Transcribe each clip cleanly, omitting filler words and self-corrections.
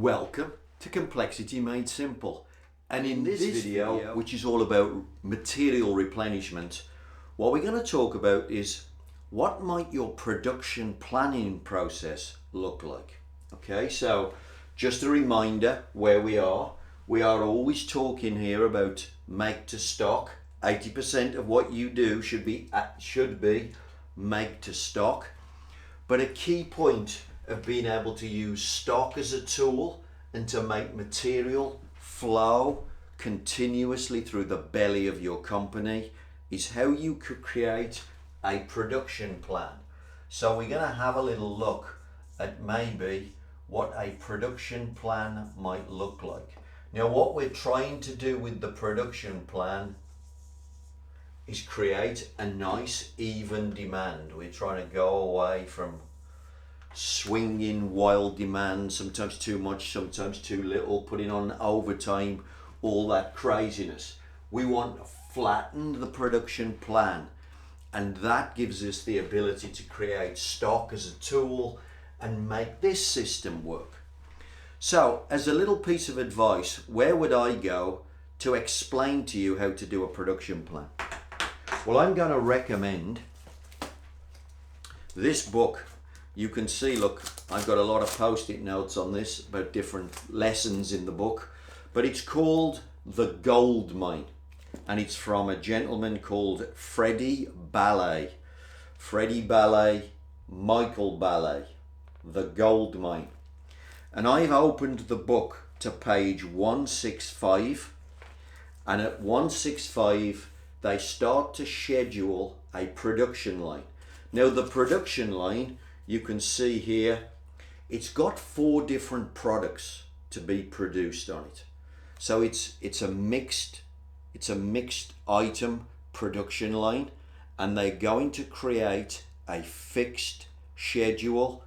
Welcome to Complexity Made Simple, and in this video, which is all about material replenishment, what we're going to talk about is what might your production planning process look like. Okay, so just a reminder where we are always talking here about make to stock. 80% of what you do should be make to stock, but a key point of being able to use stock as a tool and to make material flow continuously through the belly of your company is how you could create a production plan. So we're going to have a little look at maybe what a production plan might look like. Now, what we're trying to do with the production plan is create a nice even demand. We're trying to go away from swinging wild demand, sometimes too much, sometimes too little, putting on overtime, all that craziness. We want to flatten the production plan, and that gives us the ability to create stock as a tool and make this system work. So as a little piece of advice, where would I go to explain to you how to do a production plan? Well, I'm going to recommend this book. You can see, look, I've got a lot of post-it notes on this about different lessons in the book, but it's called The Gold Mine, and it's from a gentleman called Freddie Ballet. Freddie Ballet, Michael Ballet, The Gold Mine. And I've opened the book to page 165, and at 165 they start to schedule a production line. Now the production line, you can see here, it's got 4 different products to be produced on it. So it's a mixed item production line, and they're going to create a fixed schedule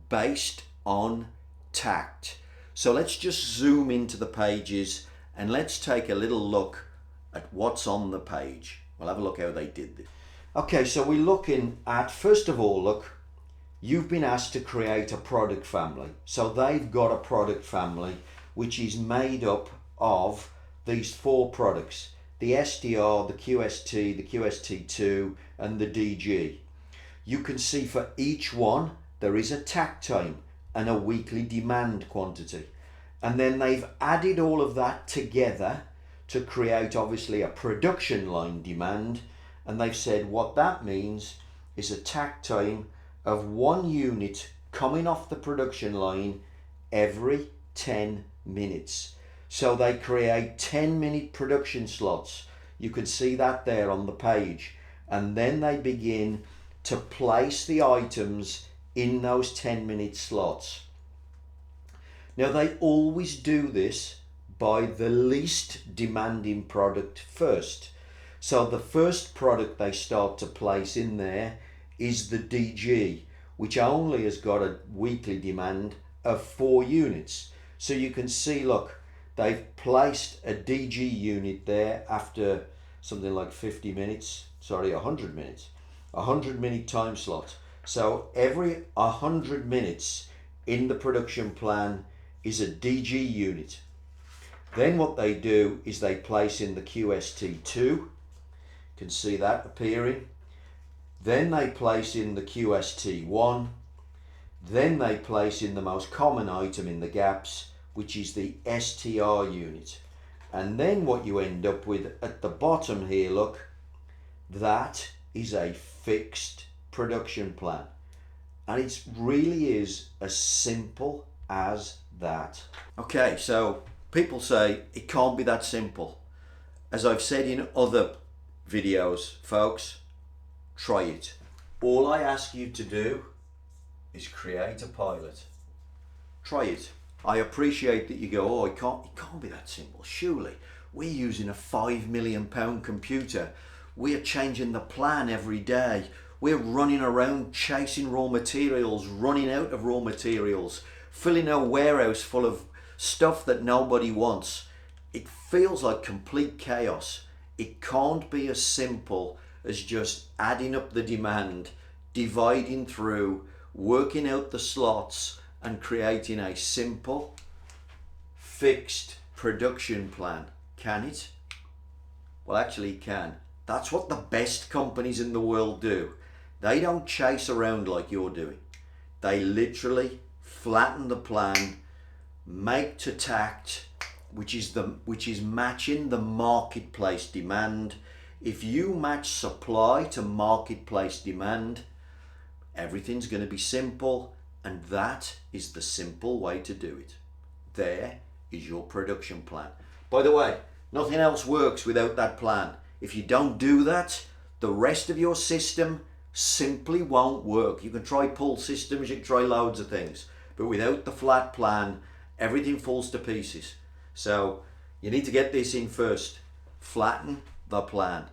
based on tact. So let's just zoom into the pages and let's take a little look at what's on the page. We'll have a look how they did this. Okay, so we're looking at, first of all, look, you've been asked to create a product family. So they've got a product family which is made up of these 4 products: the SDR, the QST, the QST2 and the DG. You can see for each one there is a tack time and a weekly demand quantity, and then they've added all of that together to create obviously a production line demand, and they've said what that means is a tack time of 1 unit coming off the production line every 10 minutes. So they create 10-minute production slots. You can see that there on the page, and then they begin to place the items in those 10-minute slots. Now they always do this by the least demanding product first. So the first product they start to place in there is the DG, which only has got a weekly demand of 4 units. So you can see, look, they've placed a DG unit there after something like 50 minutes, sorry, 100 minutes, 100-minute time slot. So every 100 minutes in the production plan is a DG unit. Then what they do is they place in the QST2, you can see that appearing. Then they place in the QST1, then they place in the most common item in the gaps, which is the STR unit. And then what you end up with at the bottom here, look, that is a fixed production plan. And it really is as simple as that. Okay, so people say it can't be that simple. As I've said in other videos, folks, try it. All I ask you to do is create a pilot. Try it. I appreciate that you go, oh, it can't be that simple. Surely we're using a £5 million computer. We're changing the plan every day. We're running around chasing raw materials, running out of raw materials, filling our warehouse full of stuff that nobody wants. It feels like complete chaos. It can't be as simple as just adding up the demand, dividing through, working out the slots and creating a simple, fixed production plan. Can it? Well, actually it can. That's what the best companies in the world do. They don't chase around like you're doing. They literally flatten the plan, make to tact, which is matching the marketplace demand. If you match supply to marketplace demand, everything's going to be simple, and that is the simple way to do it. There is your production plan. By the way, nothing else works without that plan. If you don't do that, the rest of your system simply won't work. You can try pull systems, you can try loads of things, but without the flat plan, everything falls to pieces. So you need to get this in first. Flatten the plan.